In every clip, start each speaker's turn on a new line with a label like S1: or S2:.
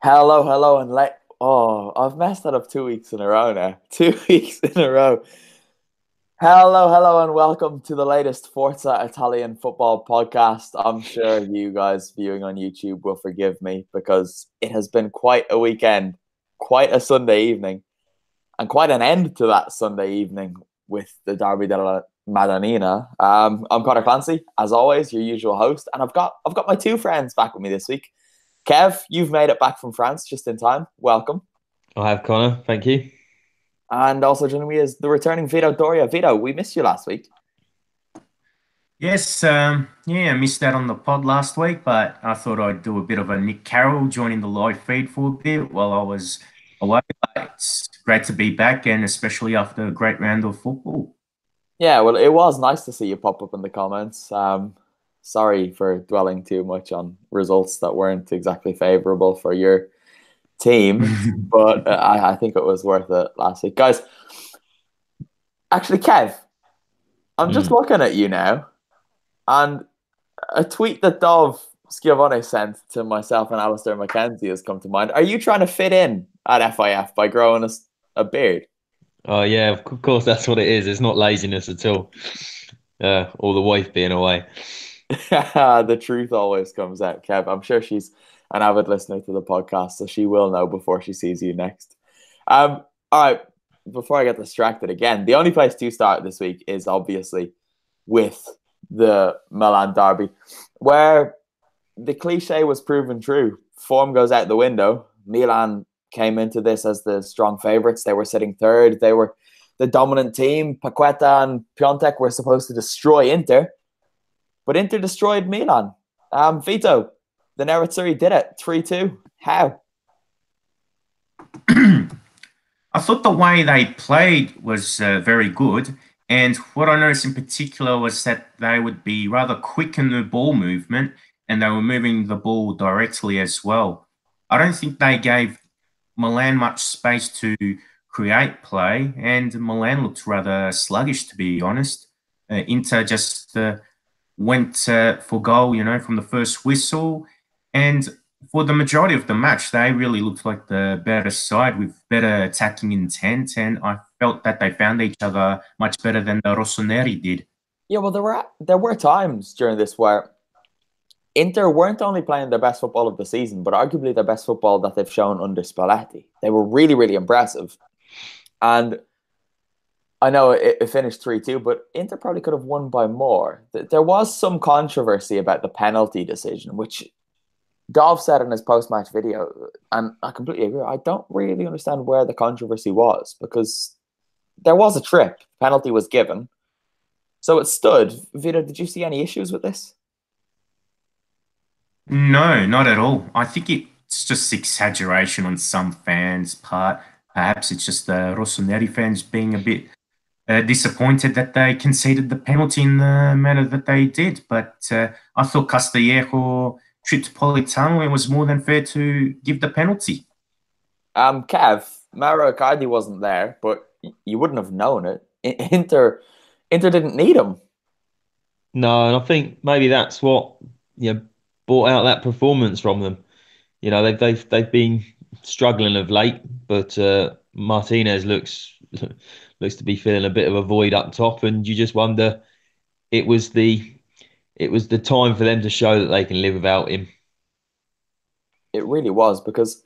S1: Hello, hello, and I've messed that up 2 weeks in a row now. 2 weeks in a row. Hello, hello, and welcome to the latest Forza Italian football podcast. I'm sure you guys viewing on YouTube will forgive me because it has been quite a weekend, quite a Sunday evening, and quite an end to that Sunday evening with the Derby della Madonnina. I'm Conor Clancy, as always, your usual host, and I've got my two friends back with me this week. Kev, you've made it back from France just in time. Welcome.
S2: I have Connor, thank you.
S1: And also joining me is the returning Vito Doria. Vito, we missed you last week.
S3: Yes, yeah, I missed out on the pod last week, but I thought I'd do a bit of a Nick Carroll joining the live feed for a bit while I was away. But it's great to be back, and especially after a great round of football.
S1: Yeah, well, it was nice to see you pop up in the comments. Sorry for dwelling too much on results that weren't exactly favourable for your team, but I think it was worth it last week. Guys, actually, Kev, I'm just
S2: Mm.
S1: looking at you now, and a tweet that Dov Schiavone sent to myself and Alistair Mackenzie has come to mind. Are you trying to fit in at FIF by growing a beard?
S2: Oh yeah, of course that's what it is. It's not laziness at all. Or the wife being away.
S1: The truth always comes out, Kev. I'm sure she's an avid listener to the podcast, so she will know before she sees you next. All right, before I get distracted again, the only place to start this week is obviously with the Milan derby, where the cliche was proven true. Form goes out the window. Milan came into this as the strong favourites. They were sitting third. They were the dominant team. Paqueta and Piontek were supposed to destroy Inter, but Inter destroyed Milan. Vito, the Nerazzurri did it 3-2. How?
S3: I thought the way they played was very good, and what I noticed in particular was that they would be rather quick in the ball movement, and they were moving the ball directly as well. I don't think they gave Milan much space to create play, and Milan looked rather sluggish, to be honest. Inter just went for goal, from the first whistle. And for the majority of the match, they really looked like the better side with better attacking intent. And I felt that they found each other much better than the Rossoneri did.
S1: Yeah, well, there were times during this where Inter weren't only playing their best football of the season, but arguably their best football that they've shown under Spalletti. They were really, really impressive. And I know it finished 3-2, but Inter probably could have won by more. There was some controversy about the penalty decision, which Dov said in his post match video, and I completely agree. I don't really understand where the controversy was because there was a trip, penalty was given, so it stood. Vito, did you see any issues with this?
S3: No, not at all. I think it's just exaggeration on some fans' part. Perhaps it's just the Rossoneri fans being a bit disappointed that they conceded the penalty in the manner that they did. But I thought Castillejo tripped Politano. It was more than fair to give the penalty.
S1: Kev, Mauro Icardi wasn't there, but you wouldn't have known it. Inter didn't need him.
S2: No, and I think maybe that's what brought out that performance from them. They've been struggling of late, but Martinez looks to be feeling a bit of a void up top, and you just wonder it was the it was the time for them to show that they can live without him.
S1: It really was because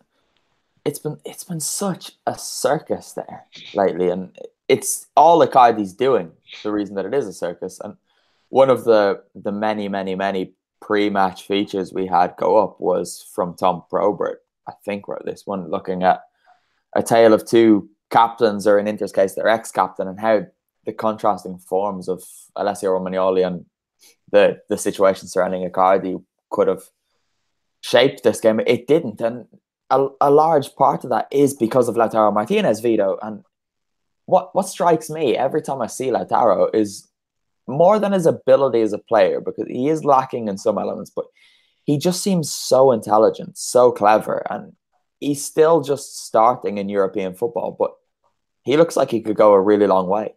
S1: it's been such a circus there lately, and it's all Icardi's doing. The reason that it is a circus, and one of the many many pre-match features we had go up was from Tom Probert. I think wrote this one, looking at a tale of two captains, or in Inter's case, their ex-captain, and how the contrasting forms of Alessio Romagnoli and the situation surrounding Icardi could have shaped this game. It didn't, and a large part of that is because of Lautaro Martinez, Vito. And what strikes me every time I see Lautaro is more than his ability as a player, because he is lacking in some elements, but he just seems so intelligent, so clever, and he's still just starting in European football, but he looks like he could go a really long way.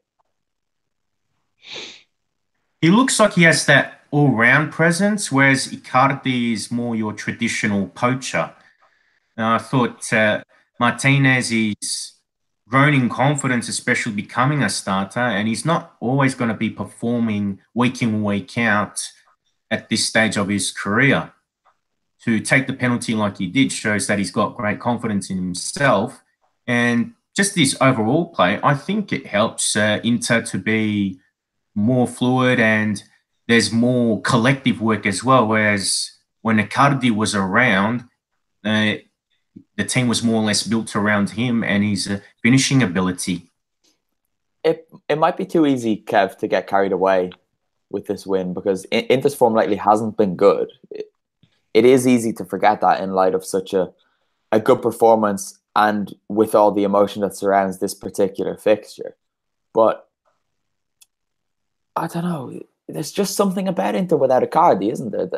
S3: He looks like he has that all-round presence, whereas Icardi is more your traditional poacher. I thought Martinez is grown in confidence, especially becoming a starter, and he's not always going to be performing week in, week out at this stage of his career. To take the penalty like he did shows that he's got great confidence in himself. And just this overall play, I think it helps Inter to be more fluid and there's more collective work as well. Whereas when Icardi was around, uh, the team was more or less built around him and his finishing ability.
S1: It might be too easy, Kev, to get carried away with this win because Inter's form lately hasn't been good. It is easy to forget that in light of such a good performance and with all the emotion that surrounds this particular fixture. But I don't know. There's just something about Inter without Icardi, isn't there?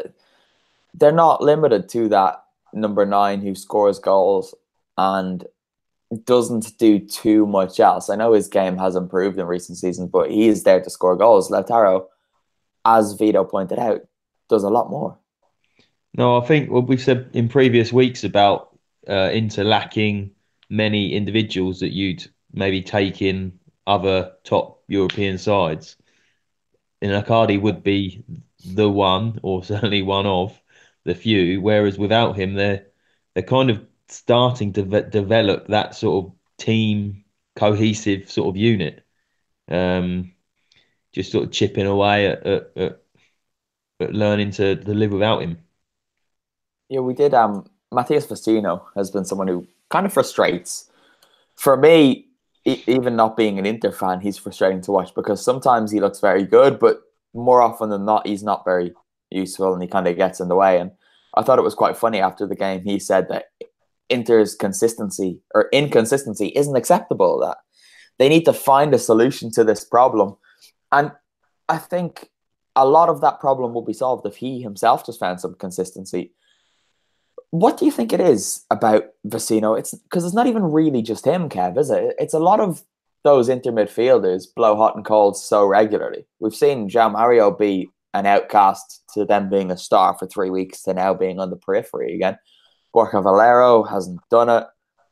S1: They're not limited to that number 9 who scores goals and doesn't do too much else. I know his game has improved in recent seasons, but he is there to score goals. Lautaro, as Vito pointed out, does a lot more.
S2: No, I think what we've said in previous weeks about Inter lacking many individuals that you'd maybe take in other top European sides. And Icardi would be the one, or certainly one of the few. Whereas without him, they're kind of starting to develop that sort of team cohesive sort of unit. Just sort of chipping away at learning to live without him.
S1: Yeah, we did. Matthias Vecino has been someone who kind of frustrates. For me, even not being an Inter fan, he's frustrating to watch because sometimes he looks very good, but more often than not, he's not very useful and he kind of gets in the way. And I thought it was quite funny after the game. He said that Inter's consistency or inconsistency isn't acceptable, that they need to find a solution to this problem. And I think a lot of that problem will be solved if he himself just found some consistency. What do you think it is about Vecino? It's because it's not even really just him, Kev, is it? It's a lot of those Inter midfielders blow hot and cold so regularly. We've seen João Mario be an outcast to them being a star for 3 weeks to now being on the periphery again. Borja Valero hasn't done it.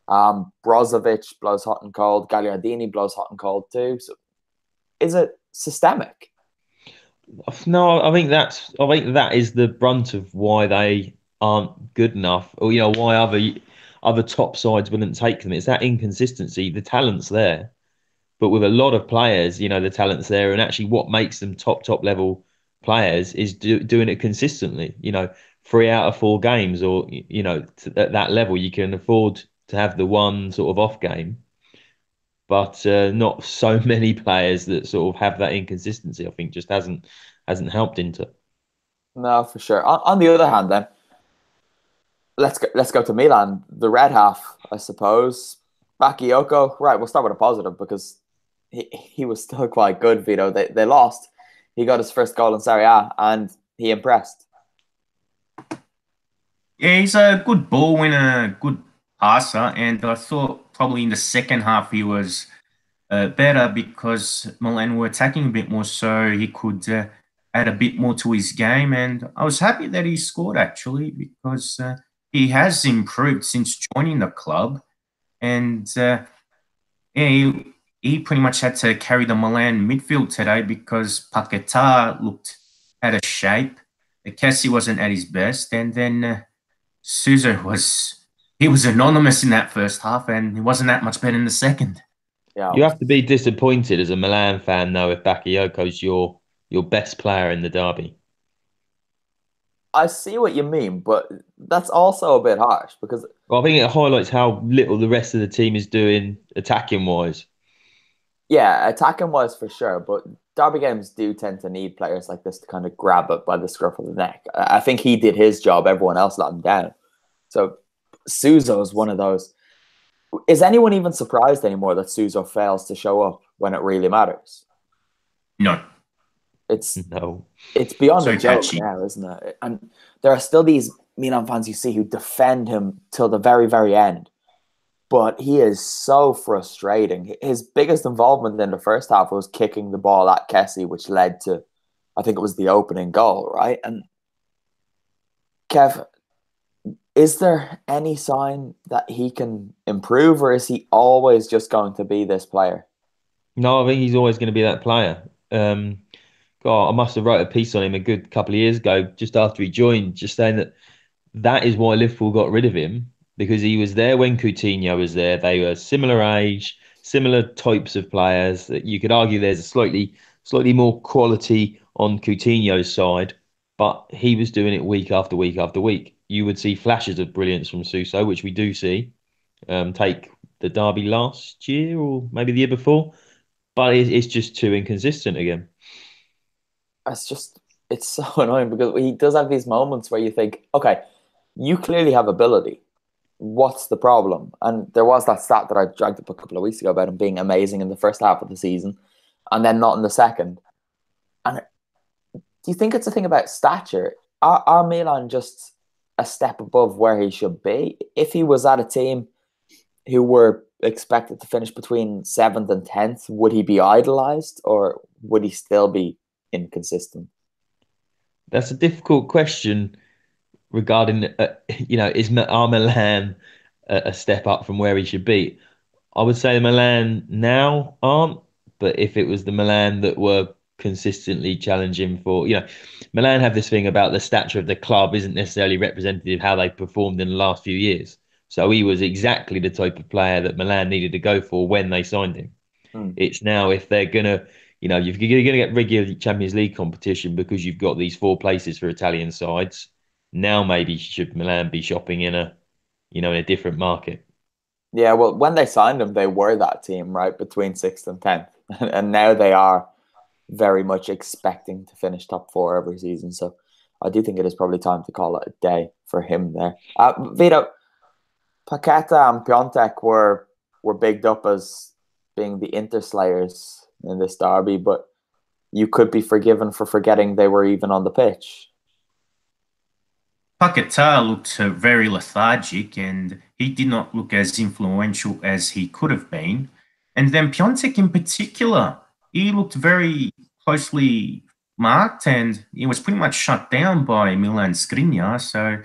S1: Brozovic blows hot and cold. Gagliardini blows hot and cold too. So is it systemic?
S2: No, I think that is the brunt of why they aren't good enough, or why other top sides wouldn't take them. It's that inconsistency. The talent's there, but with a lot of players, the talent's there, and actually, what makes them top level players is doing it consistently. 3 out of 4 games, or at that level, you can afford to have the one sort of off game, but not so many players that sort of have that inconsistency. I think just hasn't helped Inter.
S1: No, for sure. On the other hand, then let's go to Milan, the red half, I suppose. Bakayoko, right? We'll start with a positive because he was still quite good. Vito, they lost. He got his first goal in Serie A, and he impressed.
S3: Yeah, he's a good ball winner, good passer, and I thought probably in the second half he was better because Milan were attacking a bit more, so he could add a bit more to his game. And I was happy that he scored actually because he has improved since joining the club, and yeah, he pretty much had to carry the Milan midfield today because Paquetá looked out of shape. Kessie wasn't at his best, and then Souza was anonymous in that first half, and he wasn't that much better in the second.
S1: Yeah,
S2: You have to be disappointed as a Milan fan, though, if Bakayoko's your best player in the derby.
S1: I see what you mean, but that's also a bit harsh because
S2: Well, I think it highlights how little the rest of the team is doing attacking wise.
S1: yeah, attacking wise for sure, but derby games do tend to need players like this to kind of grab it by the scruff of the neck. I think he did his job; everyone else let him down. So Suso is one of those. Is anyone even surprised anymore that Suso fails to show up when it really matters?
S3: No,
S1: It's
S2: No.
S1: it's beyond
S3: so
S1: a joke
S3: patchy.
S1: now, isn't it? And there are still these Milan fans you see who defend him till the very, very end. But he is so frustrating. His biggest involvement in the first half was kicking the ball at Kessie, which led to, I think it was the opening goal, right? And Kev, Is there any sign that he can improve, or is he always just going to be this player?
S2: No, I think he's always going to be that player. God, I must have wrote a piece on him a good couple of years ago, just after he joined, just saying that that is why Liverpool got rid of him because he was there when Coutinho was there. They were similar age, similar types of players. That you could argue there's a slightly more quality on Coutinho's side, but he was doing it week after week after week. You would see flashes of brilliance from Suso, which we do see. Take the Derby last year or maybe the year before, but it's just too inconsistent again.
S1: It's just, it's so annoying because he does have these moments where you think, okay, you clearly have ability. What's the problem? And there was that stat that I dragged up a couple of weeks ago about him being amazing in the first half of the season and then not in the second. And do you think it's a thing about stature? Are Milan just a step above where he should be? If he was at a team who were expected to finish between seventh and 10th, would he be idolized or would he still be inconsistent?
S2: That's a difficult question regarding, is Milan a step up from where he should be? I would say Milan now aren't, but if it was the Milan that were consistently challenging for, Milan have this thing about the stature of the club isn't necessarily representative of how they performed in the last few years. So he was exactly the type of player that Milan needed to go for when they signed him.
S1: Hmm.
S2: It's now if they're gonna, if you're gonna get regular Champions League competition because you've got these four places for Italian sides, now maybe should Milan be shopping in in a different market.
S1: Yeah, well, when they signed him, they were that team, right, between sixth and 10th. And now they are very much expecting to finish top four every season. So I do think it is probably time to call it a day for him there. Vito, Paqueta and Piontek were bigged up as being the Interslayers in this derby, but you could be forgiven for forgetting they were even on the pitch.
S3: Paquetá looked very lethargic and he did not look as influential as he could have been. And then Piontek in particular, he looked very closely marked and he was pretty much shut down by Milan Skriniar. So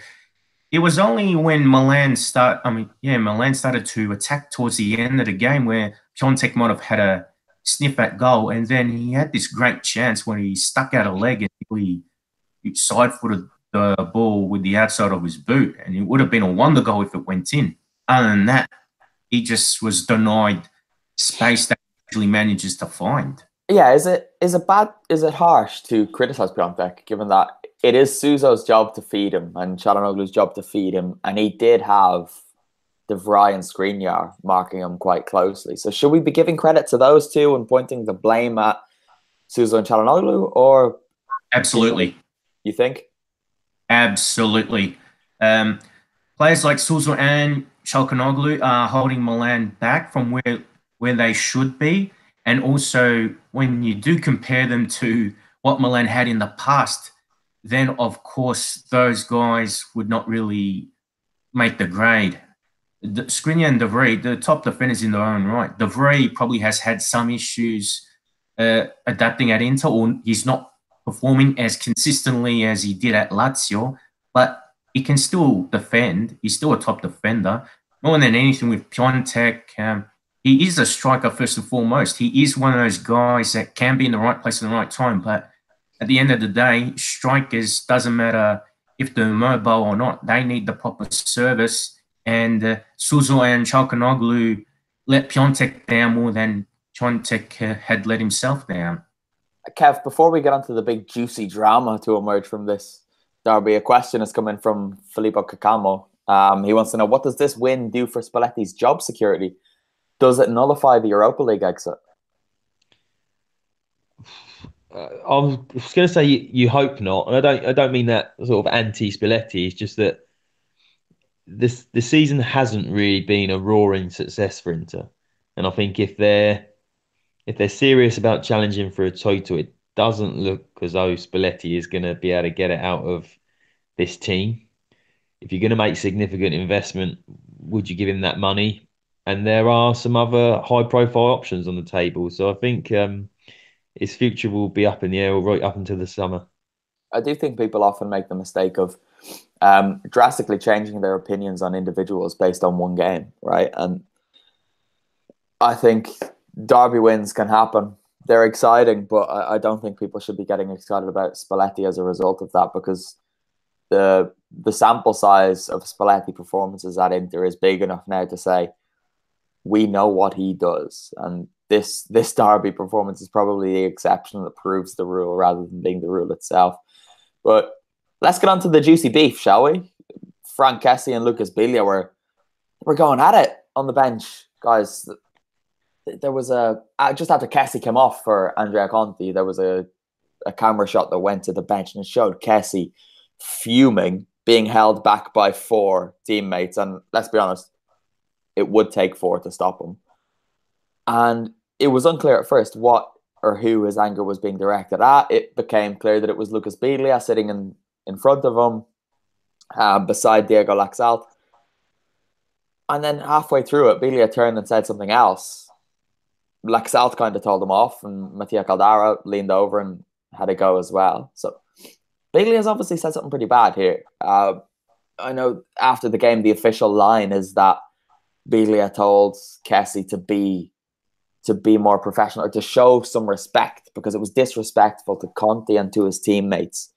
S3: it was only when Milan started to attack towards the end of the game where Piontek might have had a sniff at goal. And then he had this great chance when he stuck out a leg and he side-footed the ball with the outside of his boot, and it would have been a wonder goal if it went in. Other than that, he just was denied space that he usually manages to find.
S1: Yeah, is it harsh to criticize Piontek given that it is Suso's job to feed him and Çalhanoğlu's job to feed him, and he did have De Vrij and Skriniar marking him quite closely. So should we be giving credit to those two and pointing the blame at Suso and Çalhanoğlu, or
S3: Absolutely.
S1: you think?
S3: Absolutely. Players like Suso and Çalhanoğlu are holding Milan back from where they should be. And also, when you do compare them to what Milan had in the past, then of course those guys would not really make the grade. Skriniar and De Vrij, the top defenders in their own right. De Vrij probably has had some issues adapting at Inter, or he's not performing as consistently as he did at Lazio, but he can still defend. He's still a top defender. More than anything with Piontek, he is a striker first and foremost. He is one of those guys that can be in the right place at the right time, but at the end of the day, strikers, doesn't matter if they're mobile or not, they need the proper service. And Suso and Çalhanoğlu let Piontek down more than Piontek had let himself down.
S1: Kev, before we get onto the big juicy drama to emerge from this derby, a question is coming from Filippo Cacamo. He wants to know, what does this win do for Spalletti's job security? Does it nullify the Europa League exit?
S2: I was going to say you hope not, and I don't mean that sort of anti-Spalletti. It's just that the season hasn't really been a roaring success for Inter, and I think if they're serious about challenging for a title, it doesn't look as though Spalletti is going to be able to get it out of this team. If you're going to make significant investment, would you give him that money? And there are some other high-profile options on the table. So I think his future will be up in the air right up until the summer.
S1: I do think people often make the mistake of drastically changing their opinions on individuals based on one game, right? And I think derby wins can happen. They're exciting, but I don't think people should be getting excited about Spalletti as a result of that, because the sample size of Spalletti performances at Inter is big enough now to say we know what he does, and this derby performance is probably the exception that proves the rule rather than being the rule itself. But let's get on to the juicy beef, shall we? Frank Kessie and Lucas Biglia were going at it on the bench, guys. There was just after Kessie came off for Andrea Conti, there was a camera shot that went to the bench and it showed Kessie fuming, being held back by 4 teammates. And let's be honest, it would take 4 to stop him. And it was unclear at first what or who his anger was being directed at. It became clear that it was Lucas Biglia sitting in front of him, beside Diego Laxalt. And then halfway through it, Biglia turned and said something else. Laxalt kind of told him off, and Mattia Caldara leaned over and had a go as well. So Biglia's obviously said something pretty bad here. I know after the game, the official line is that Biglia told Kessie to be more professional, or to show some respect, because it was disrespectful to Conte and to his teammates.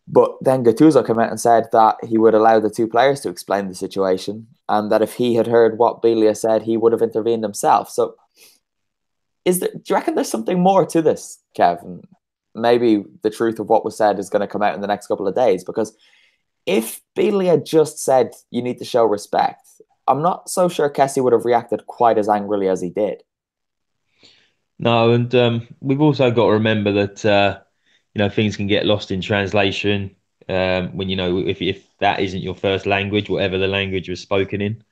S1: But then Gattuso came out and said that he would allow the 2 players to explain the situation, and that if he had heard what Biglia said, he would have intervened himself. So do you reckon there's something more to this, Kevin? Maybe the truth of what was said is going to come out in the next couple of days, because if Biglia just said you need to show respect, I'm not so sure Kessie would have reacted quite as angrily as he did.
S2: No, and we've also got to remember that things can get lost in translation when if that isn't your first language, whatever the language was spoken in.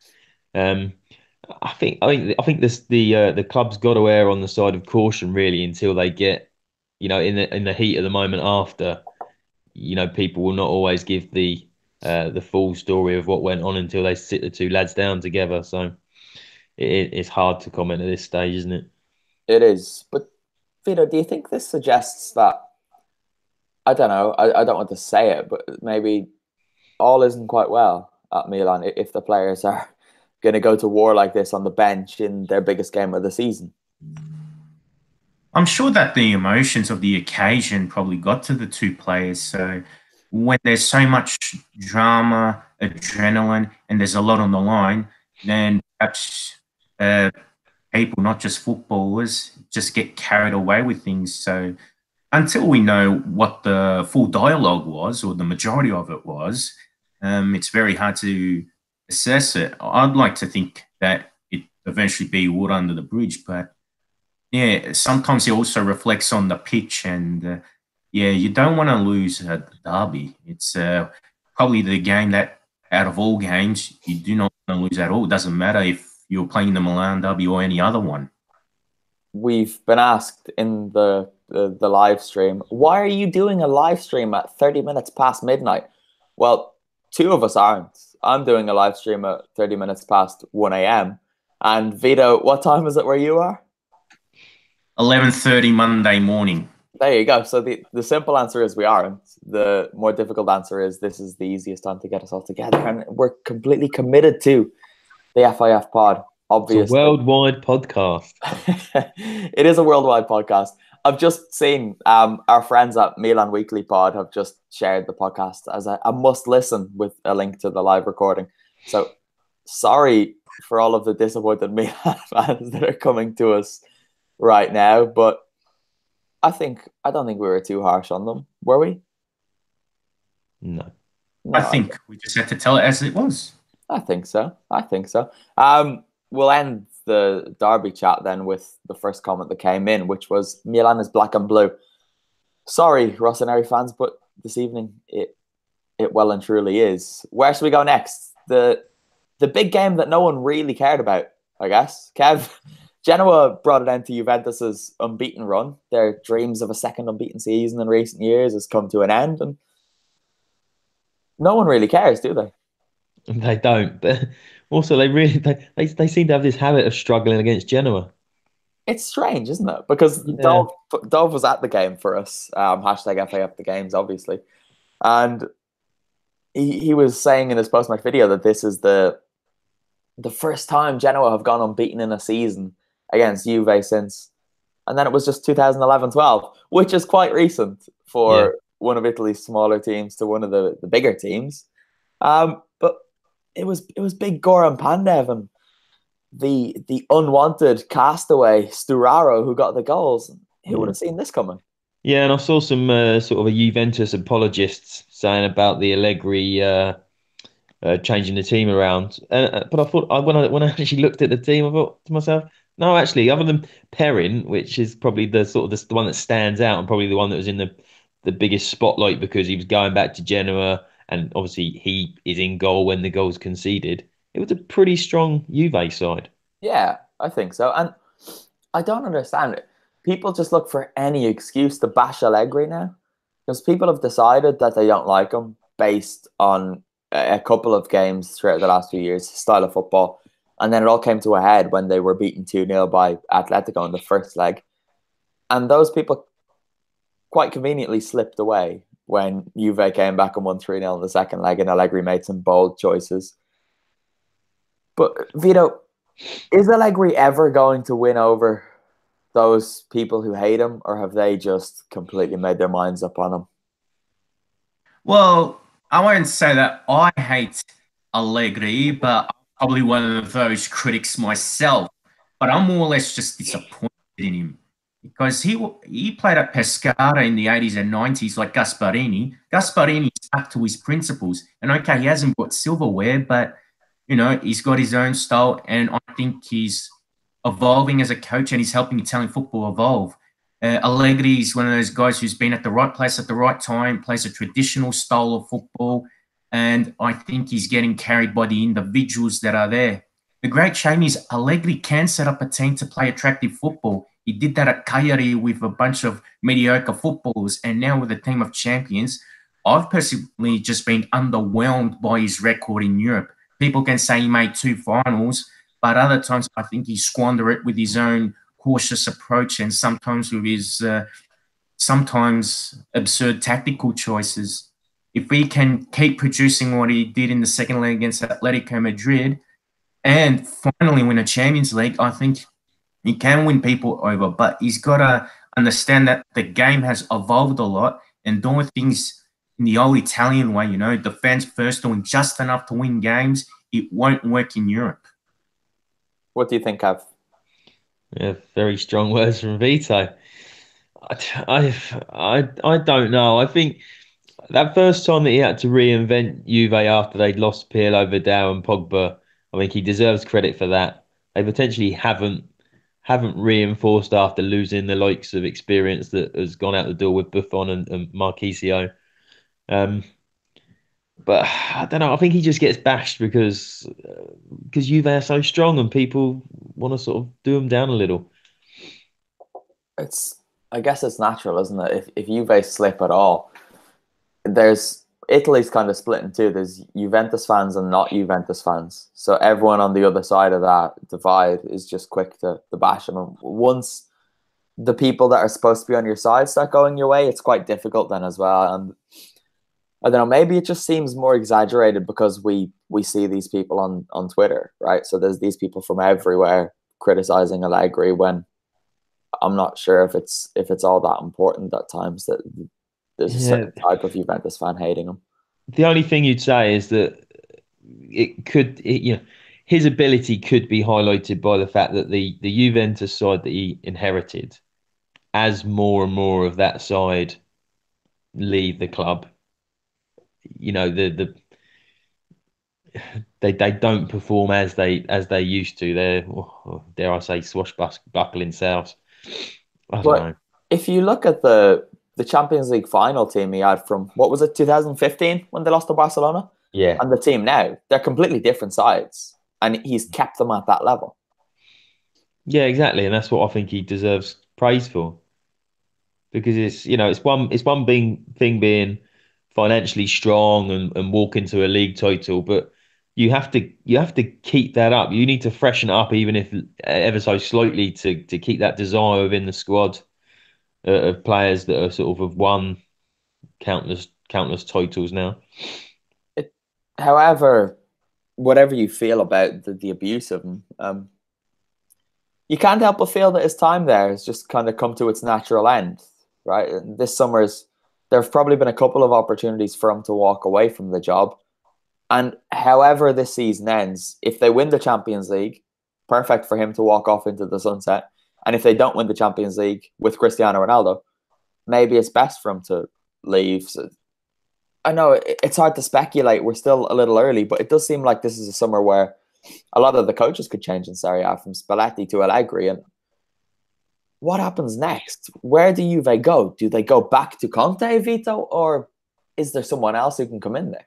S2: I think this the club's got to err on the side of caution, really, until they get in the heat of the moment after. People will not always give the full story of what went on until they sit the 2 lads down together. So it's hard to comment at this stage, isn't it?
S1: It is. But Vito, do you think this suggests that, I don't know, I don't want to say it, but maybe all isn't quite well at Milan if the players are going to go to war like this on the bench in their biggest game of the season?
S3: I'm sure that the emotions of the occasion probably got to the 2 players. So when there's so much drama, adrenaline, and there's a lot on the line, then perhaps people, not just footballers, just get carried away with things. So until we know what the full dialogue was, or the majority of it was, it's very hard to assess it. I'd like to think that it eventually be water under the bridge, but yeah, sometimes it also reflects on the pitch, and you don't want to lose a derby. It's probably the game that, out of all games, you do not want to lose at all. It doesn't matter if you're playing the Milan derby or any other one.
S1: We've been asked in the live stream, why are you doing a live stream at 30 minutes past midnight? Well, 2 of us aren't. I'm doing a live stream at 30 minutes past 1 a.m. And Vito, what time is it where you are?
S3: 11:30 Monday morning.
S1: There you go. So the simple answer is we aren't. The more difficult answer is this is the easiest time to get us all together. And we're completely committed to the FIFpod, obviously.
S2: It's a worldwide podcast.
S1: It is a worldwide podcast. I've just seen our friends at Milan Weekly Pod have just shared the podcast as a must listen with a link to the live recording. So sorry for all of the disappointed Milan fans that are coming to us right now, but I don't think we were too harsh on them, were we?
S2: No.
S3: I think we just had to tell it as it was.
S1: I think so. We'll end the derby chat then with the first comment that came in, which was Milan is black and blue. Sorry, Rossoneri fans, but this evening it well and truly is. Where should we go next? The big game that no one really cared about, I guess. Kev, Genoa brought it end to Juventus's unbeaten run. Their dreams of a second unbeaten season in recent years has come to an end, and no one really cares, do they?
S2: They don't, but also they seem to have this habit of struggling against Genoa.
S1: It's strange, isn't it? Because Dov was at the game for us. Hashtag FA up the games, obviously. And he was saying in his post-match video that this is the first time Genoa have gone unbeaten in a season against Juve since, and then it was just 2011-12, which is quite recent
S2: Yeah.
S1: for one of Italy's smaller teams to one of the bigger teams. But it was big Goran Pandev and the unwanted castaway Sturaro who got the goals. Who would
S2: Yeah.
S1: have seen this coming?
S2: Yeah, and I saw some sort of a Juventus apologists saying about the Allegri changing the team around. But I thought when I actually looked at the team, I thought to myself, no, actually, other than Perrin, which is probably the sort of the one that stands out and probably the one that was in the biggest spotlight because he was going back to Genoa and obviously he is in goal when the goal's conceded. It was a pretty strong Juve side.
S1: Yeah, I think so. And I don't understand it. People just look for any excuse to bash Allegri now because people have decided that they don't like him based on a couple of games throughout the last few years, style of football. And then it all came to a head when they were beaten 2-0 by Atletico in the first leg. And those people quite conveniently slipped away when Juve came back and won 3-0 in the second leg and Allegri made some bold choices. But Vito, is Allegri ever going to win over those people who hate him, or have they just completely made their minds up on him?
S3: Well, I won't say that I hate Allegri, but I'm probably one of those critics myself. But I'm more or less just disappointed in him because he played at Pescara in the 80s and 90s like Gasparini. Gasparini stuck to his principles, and okay, he hasn't got silverware, but he's got his own style, and I think he's evolving as a coach, and he's helping Italian football evolve. Allegri is one of those guys who's been at the right place at the right time, plays a traditional style of football, and I think he's getting carried by the individuals that are there. The great shame is Allegri can set up a team to play attractive football. He did that at Cagliari with a bunch of mediocre footballers, and now with a team of champions. I've personally just been underwhelmed by his record in Europe. People can say he made 2 finals, but other times I think he squandered it with his own cautious approach and sometimes with his sometimes absurd tactical choices. If he can keep producing what he did in the second leg against Atletico Madrid and finally win a Champions League, I think he can win people over. But he's got to understand that the game has evolved a lot and doing things in the old Italian way, defense first, doing just enough to win games, it won't work in Europe.
S1: What do you think, Kev?
S2: Yeah, very strong words from Vito. I don't know. I think that first time that he had to reinvent Juve after they'd lost Pirlo, Vidal, and Pogba, I think he deserves credit for that. They potentially haven't reinforced after losing the likes of experience that has gone out the door with Buffon and Marquisio. But I don't know. I think he just gets bashed because Juve are so strong and people want to sort of do him down a little.
S1: I guess it's natural, isn't it? If Juve slip at all, there's Italy's kind of split in two. There's Juventus fans and not Juventus fans. So everyone on the other side of that divide is just quick to bash them. And once the people that are supposed to be on your side start going your way, it's quite difficult then as well. And I don't know, maybe it just seems more exaggerated because we see these people on Twitter, right? So there's these people from everywhere criticizing Allegri when I'm not sure if it's all that important at times that there's a certain type of Juventus fan hating him.
S2: The only thing you'd say is that his ability could be highlighted by the fact that the Juventus side that he inherited, as more and more of that side leave the club, they don't perform as they used to. They're, dare I say, swashbuckling selves. I don't know.
S1: If you look at the Champions League final team he had from, what was it, 2015 when they lost to Barcelona?
S2: Yeah.
S1: And the team now, they're completely different sides. And he's kept them at that level.
S2: Yeah, exactly. And that's what I think he deserves praise for. Because it's one thing being financially strong and walk into a league title, but you have to keep that up. You need to freshen it up, even if ever so slightly, to keep that desire within the squad of players that are sort of have won countless titles now.
S1: However, whatever you feel about the abuse of him, you can't help but feel that his time there has just kind of come to its natural end, right? This summer's there have probably been a couple of opportunities for him to walk away from the job. And however this season ends, if they win the Champions League, perfect for him to walk off into the sunset. And if they don't win the Champions League with Cristiano Ronaldo, maybe it's best for him to leave. So, I know it's hard to speculate. We're still a little early, but it does seem like this is a summer where a lot of the coaches could change in Serie A from Spalletti to Allegri. And what happens next? Where do Juve go? Do they go back to Conte, Vito, or is there someone else who can come in there?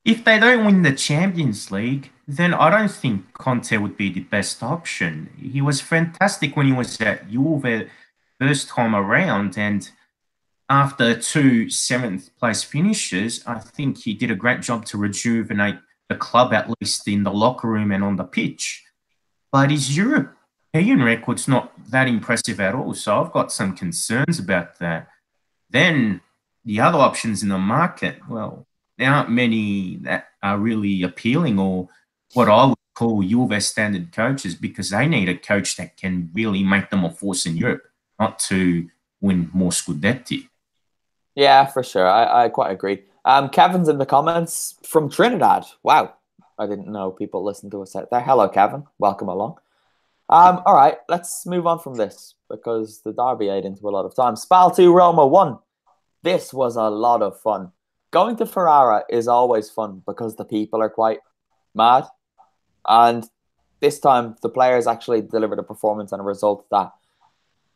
S3: If they don't win the Champions League, then I don't think Conte would be the best option. He was fantastic when he was at Juve first time around, and after two seventh place finishes, I think he did a great job to rejuvenate the club, at least in the locker room and on the pitch. But his European record's not that impressive at all, so I've got some concerns about that. Then the other options in the market, well, there aren't many that are really appealing, or what I would call Juve standard coaches, because they need a coach that can really make them a force in Europe, not to win more Scudetti.
S1: Yeah, for sure. I quite agree. Kevin's in the comments from Trinidad. Wow. I didn't know people listened to us out there. Hello, Kevin. Welcome along. All right, let's move on from this because the derby ate into a lot of time. Spal 2, Roma 1. This was a lot of fun. Going to Ferrara is always fun because the people are quite mad. And this time, the players actually delivered a performance and a result that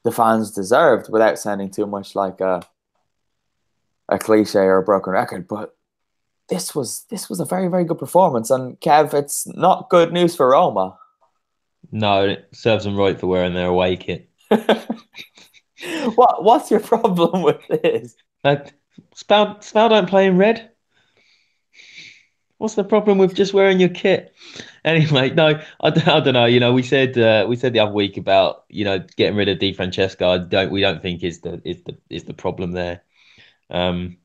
S1: the fans deserved without sounding too much like a cliche or a broken record. But this was a very, very good performance. And Kev, it's not good news for Roma.
S2: No, it serves them right for wearing their away kit.
S1: What's your problem with this?
S2: Spal don't play in red. What's the problem with just wearing your kit? Anyway, no, I don't know. You know, we said the other week about getting rid of Di Francesco. We don't think is the problem there. When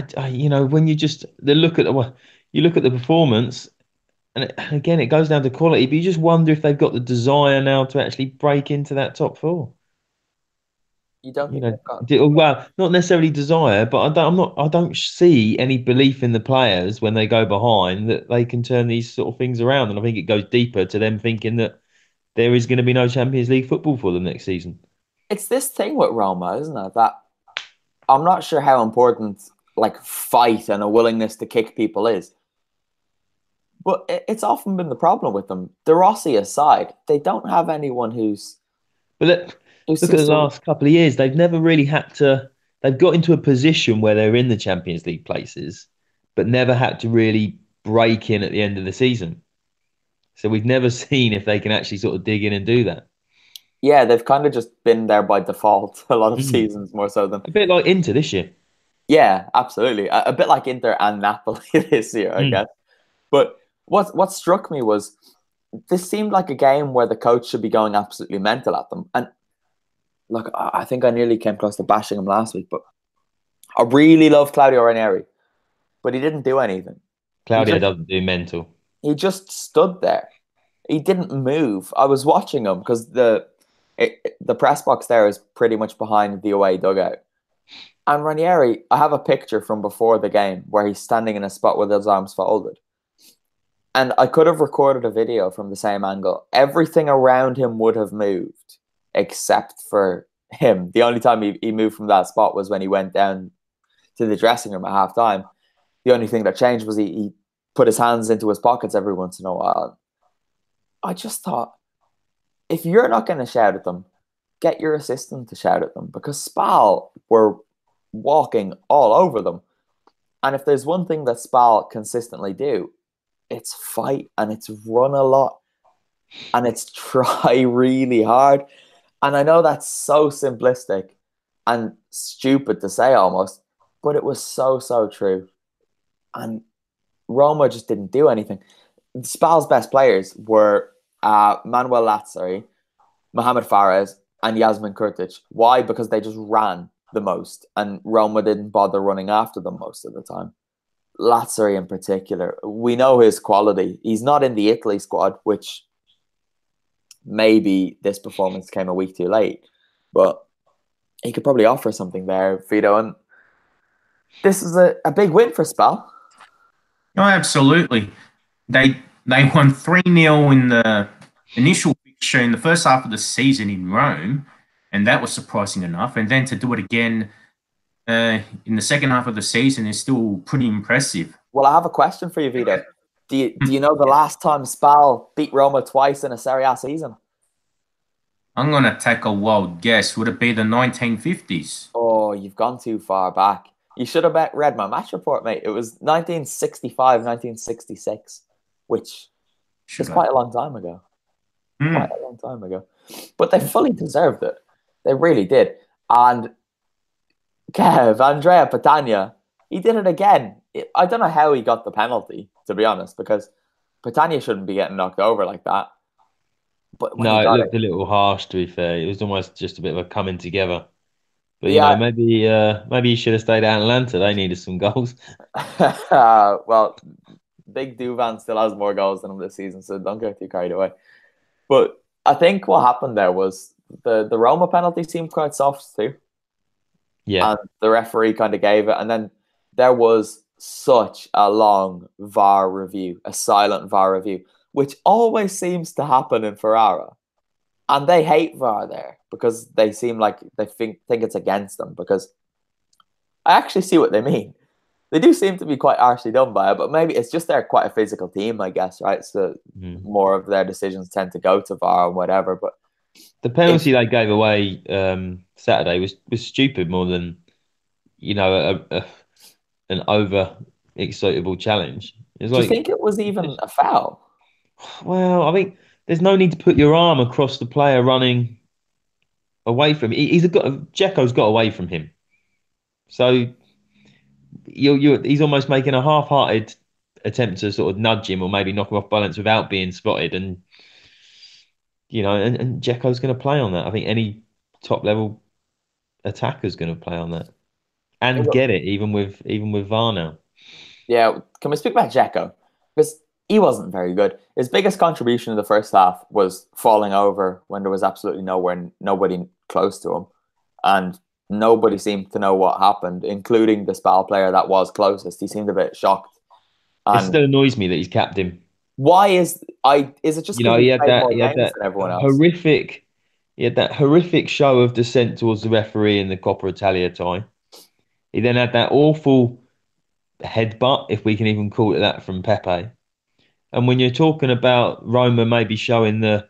S2: you look at the performance, and again it goes down to quality, but you just wonder if they've got the desire now to actually break into that top four.
S1: You don't think they've got...
S2: Well, not necessarily desire, but I don't see any belief in the players when they go behind that they can turn these sort of things around. And I think it goes deeper to them thinking that there is going to be no Champions League football for them next season.
S1: It's this thing with Roma, isn't it? That I'm not sure how important fight and a willingness to kick people is. But it's often been the problem with them. De Rossi aside, they don't have anyone who's...
S2: But look at the last couple of years. They've never really had to... They've got into a position where they're in the Champions League places, but never had to really break in at the end of the season. So we've never seen if they can actually sort of dig in and do that.
S1: Yeah, they've kind of just been there by default a lot of seasons, more so than...
S2: A bit like Inter this year.
S1: Yeah, absolutely. A bit like Inter and Napoli this year, I guess. But what struck me was this seemed like a game where the coach should be going absolutely mental at them. And look, I think I nearly came close to bashing him last week, but I really love Claudio Ranieri, but he didn't do anything.
S2: Claudio doesn't do mental.
S1: He just stood there. He didn't move. I was watching him because the press box there is pretty much behind the away dugout. And Ranieri, I have a picture from before the game where he's standing in a spot with his arms folded. And I could have recorded a video from the same angle. Everything around him would have moved except for him. The only time he moved from that spot was when he went down to the dressing room at halftime. The only thing that changed was he put his hands into his pockets every once in a while. I just thought, if you're not going to shout at them, get your assistant to shout at them, because Spal were walking all over them. And if there's one thing that Spal consistently do, it's fight, and it's run a lot, and it's try really hard. And I know that's so simplistic and stupid to say almost, but it was so true. And Roma just didn't do anything. Spal's best players were Manuel Lazzari, Mohamed Fares, and Yasmin Kurtic. Why? Because they just ran the most, and Roma didn't bother running after them most of the time. Lazzari in particular, we know his quality. He's not in the Italy squad, which maybe this performance came a week too late, but he could probably offer something there, Vito. And this is a big win for Spal.
S3: No, absolutely. They won 3-0 in the initial fixture in the first half of the season in Rome, and that was surprising enough. And then to do it again in the second half of the season is still pretty impressive.
S1: Well, I have a question for you, Vito. Do you know the last time Spal beat Roma twice in a Serie A season?
S3: I'm going to take a wild guess. Would it be the 1950s?
S1: Oh, you've gone too far back. You should have read my match report, mate. It was 1965, 1966, which is quite a long time ago. Quite a long time ago. But they fully deserved it. They really did. And Andrea Patagna, he did it again. I don't know how he got the penalty, to be honest, because Patagna shouldn't be getting knocked over like that. But
S2: no, it looked a little harsh, to be fair. It was almost just a bit of a coming together. But, you know, maybe he should have stayed out in Atlanta. They needed some goals.
S1: Well, Big Duvan still has more goals than him this season, so don't get too carried away. But I think what happened there was the Roma penalty seemed quite soft too.
S2: Yeah.
S1: And the referee kind of gave it. And then there was such a long VAR review, a silent VAR review, which always seems to happen in Ferrara. And they hate VAR there because they seem like they think it's against them. Because I actually see what they mean. They do seem to be quite harshly done by it, but maybe it's just they're quite a physical team, I guess, right? So more of their decisions tend to go to VAR and whatever. But
S2: the penalty they gave away Saturday was stupid more than, you know, an over excitable challenge.
S1: Do you think it was even a foul?
S2: Well, I think there's no need to put your arm across the player running away from him. Dzeko's got away from him, so he's almost making a half-hearted attempt to sort of nudge him or maybe knock him off balance without being spotted, and you know, and Dzeko's going to play on that. I think any top-level attacker's going to play on that and get it, even with VAR now.
S1: Yeah, can we speak about Dzeko? Because he wasn't very good. His biggest contribution in the first half was falling over when there was absolutely nobody close to him. And nobody seemed to know what happened, including the Spal player that was closest. He seemed a bit shocked.
S2: It still annoys me that he's capped him.
S1: Why is it just because
S2: he had that
S1: everyone else?
S2: Horrific. He had that horrific show of dissent towards the referee in the Coppa Italia tie. He then had that awful headbutt, if we can even call it that, from Pepe. And when you're talking about Roma maybe showing the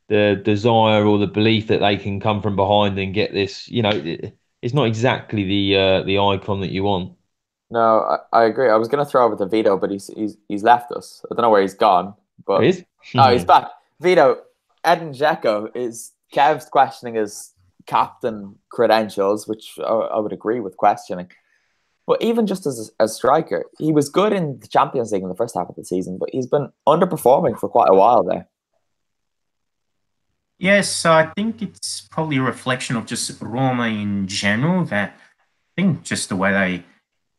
S2: desire or the belief that they can come from behind and get this, you know, it's not exactly the icon that you want.
S1: No, I agree. I was going to throw over to Vito, but he's left us. I don't know where he's gone. But
S2: he is?
S1: Oh, he's back. Vito, Edin Dzeko is Kev's questioning his captain credentials, which I would agree with questioning. But even just as a striker, he was good in the Champions League in the first half of the season, but he's been underperforming for quite a while there.
S3: Yes, I think it's probably a reflection of just Roma in general, that I think just the way they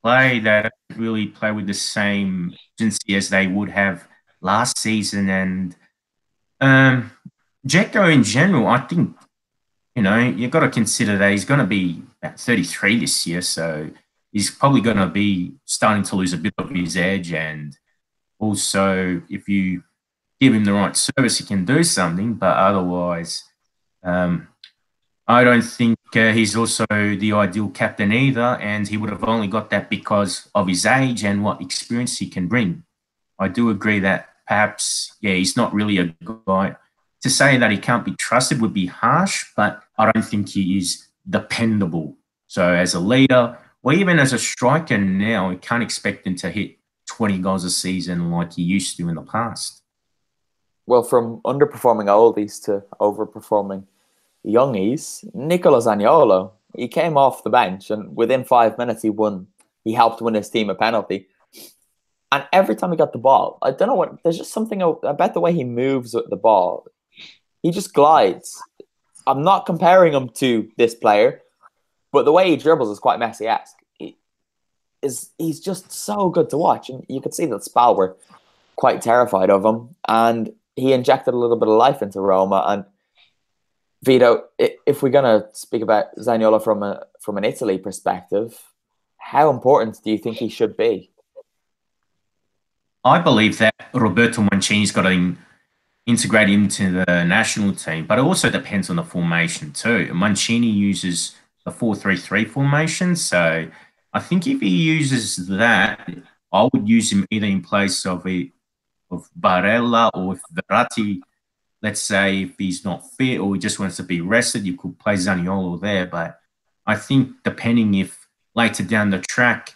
S3: play, they don't really play with the same urgency as they would have last season. And Dzeko in general, I think, you know, you've got to consider that he's going to be about 33 this year, so he's probably going to be starting to lose a bit of his edge. And also, if you give him the right service, he can do something. But otherwise, I don't think he's also the ideal captain either. And he would have only got that because of his age and what experience he can bring. I do agree that perhaps, he's not really a guy. To say that he can't be trusted would be harsh, but I don't think he is dependable. So as a leader, or even as a striker now, you can't expect him to hit 20 goals a season like he used to in the past.
S1: Well, from underperforming oldies to overperforming youngies, Nicola Zaniolo, he came off the bench and within 5 minutes he helped win his team a penalty. And every time he got the ball, I don't know what, there's just something about the way he moves with the ball. He just glides. I'm not comparing him to this player, but the way he dribbles is quite Messi-esque. he's just so good to watch, and you could see that Spal were quite terrified of him, and he injected a little bit of life into Roma. And Vito, if we're gonna speak about Zaniolo from an Italy perspective, how important do you think he should be?
S3: I believe that Roberto Mancini's got to integrate into the national team, but it also depends on the formation too. Mancini uses the 4-3-3 formation, so I think if he uses that, I would use him either in place of Barella, or if Verratti, let's say if he's not fit or he just wants to be rested, you could play Zaniolo there. But I think depending if later down the track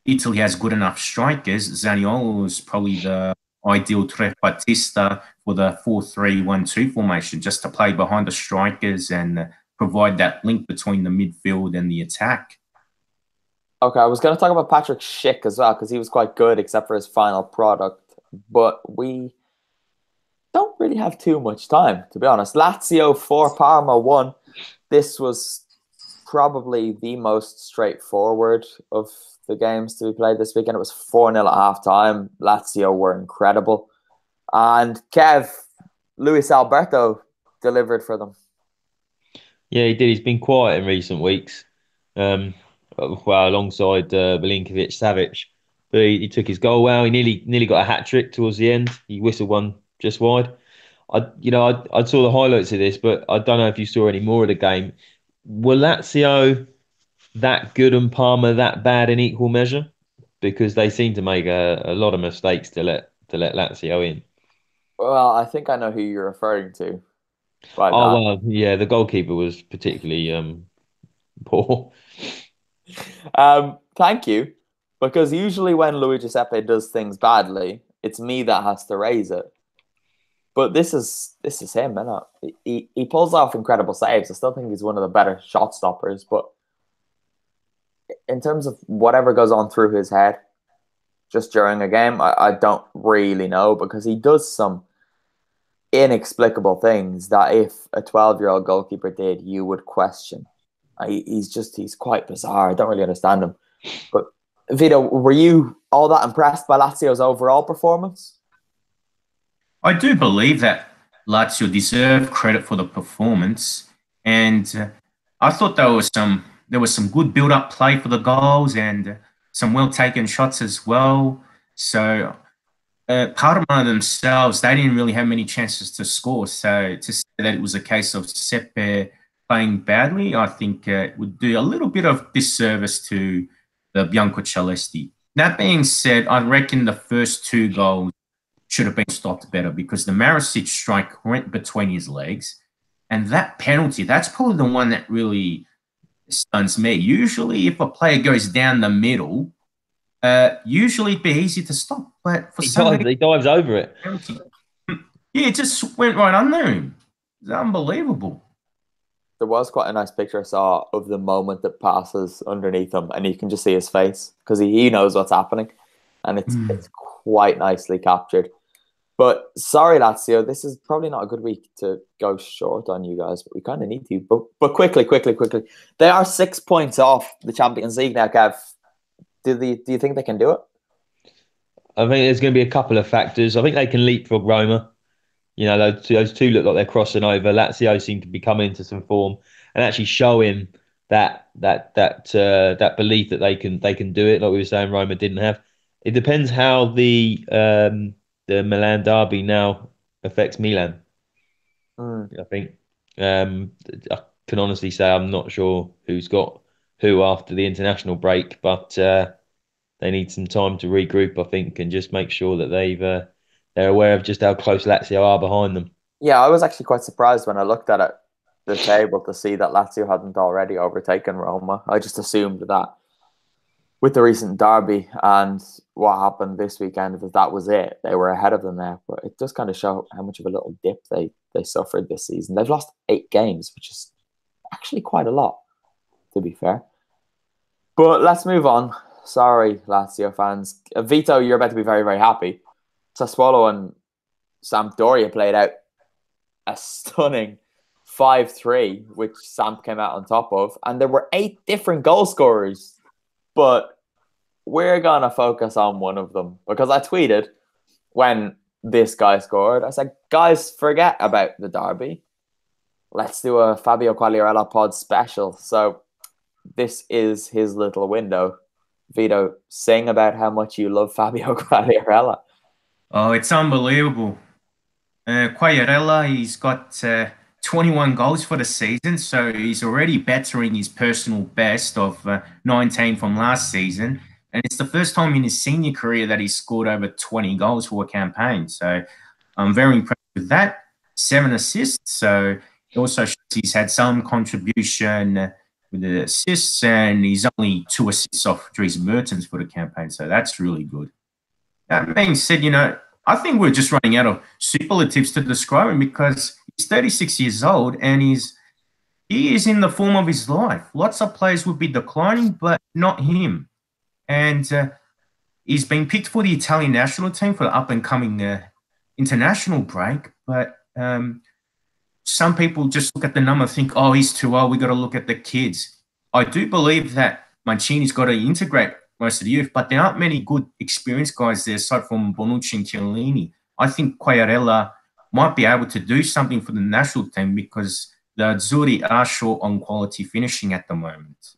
S3: Italy has good enough strikers, Zaniolo is probably the ideal trequartista for the 4-3-1-2 formation, just to play behind the strikers and provide that link between the midfield and the attack.
S1: Okay, I was going to talk about Patrick Schick as well, because he was quite good except for his final product. But we don't really have too much time, to be honest. Lazio 4, Parma 1. This was probably the most straightforward of the games to be played this weekend. It was 4-0 at half-time. Lazio were incredible. And Kev, Luis Alberto delivered for them.
S2: Yeah, he did. He's been quiet in recent weeks. Well, alongside Milinkovic Savic, but he took his goal well. He nearly got a hat trick towards the end. He whistled one just wide. I saw the highlights of this, but I don't know if you saw any more of the game. Were Lazio that good and Parma that bad in equal measure? Because they seem to make a lot of mistakes to let Lazio in.
S1: Well, I think I know who you're referring to by
S2: Oh
S1: that.
S2: well, yeah, the goalkeeper was particularly poor.
S1: Thank you. Because usually when Luis Giuseppe does things badly, it's me that has to raise it. But this is him, man. He pulls off incredible saves. I still think he's one of the better shot stoppers. But in terms of whatever goes on through his head just during a game, I don't really know, because he does some inexplicable things that if a 12-year-old goalkeeper did, you would question. He's quite bizarre. I don't really understand him. But Vito, were you all that impressed by Lazio's overall performance?
S3: I do believe that Lazio deserve credit for the performance, and I thought there was some good build-up play for the goals and some well-taken shots as well. So Parma themselves, they didn't really have many chances to score. So to say that it was a case of Sepe playing badly, I think would do a little bit of disservice to the Biancocelesti. That being said, I reckon the first two goals should have been stopped better, because the Maricic strike went between his legs. And that penalty, that's probably the one that really stuns me. Usually, if a player goes down the middle, usually it'd be easy to stop. But for some reason,
S2: He dives over it.
S3: penalty, yeah, it just went right under him. It's unbelievable.
S1: There was quite a nice picture I saw of the moment that passes underneath him, and you can just see his face, because he knows what's happening, and it's quite nicely captured. But sorry, Lazio, this is probably not a good week to go short on you guys, but we kind of need to. But quickly, they are 6 points off the Champions League now, Kev. Do you think they can do it?
S2: I think there's going to be a couple of factors. I think they can leapfrog Roma. You know, those two look like they're crossing over. Lazio seem to be coming into some form and actually showing that belief that they can do it. Like we were saying, Roma didn't have. It depends how the Milan derby now affects Milan. I think I can honestly say I'm not sure who's got who after the international break, but they need some time to regroup, I think, and just make sure that they're aware of just how close Lazio are behind them.
S1: Yeah, I was actually quite surprised when I looked at the table to see that Lazio hadn't already overtaken Roma. I just assumed that with the recent derby and what happened this weekend, that was it. They were ahead of them there. But it does kind of show how much of a little dip they suffered this season. They've lost 8 games, which is actually quite a lot, to be fair. But let's move on. Sorry, Lazio fans. Vito, you're about to be very, very happy. Sassuolo and Sampdoria played out a stunning 5-3, which Samp came out on top of. And there were 8 different goal scorers. But we're gonna focus on one of them because I tweeted when this guy scored. I said, guys, forget about the derby. Let's do a Fabio Quagliarella pod special. So this is his little window. Vito, sing about how much you love Fabio Quagliarella.
S3: Oh, it's unbelievable. Quagliarella, he's got 21 goals for the season, so he's already bettering his personal best of 19 from last season. And it's the first time in his senior career that he's scored over 20 goals for a campaign. So I'm very impressed with that. 7 assists. So it also shows he's had some contribution with the assists, and he's only 2 assists off Dries Mertens for the campaign. So that's really good. That being said, I think we're just running out of superlatives to describe him because he's 36 years old and he is in the form of his life. Lots of players would be declining, but not him. And he's been picked for the Italian national team for the up-and-coming international break. But some people just look at the number and think, oh, he's too old. We got to look at the kids. I do believe that Mancini's got to integrate most of the youth, but there aren't many good experienced guys there aside from Bonucci and Chiellini. I think Quagliarella might be able to do something for the national team because the Azzurri are short on quality finishing at the moment.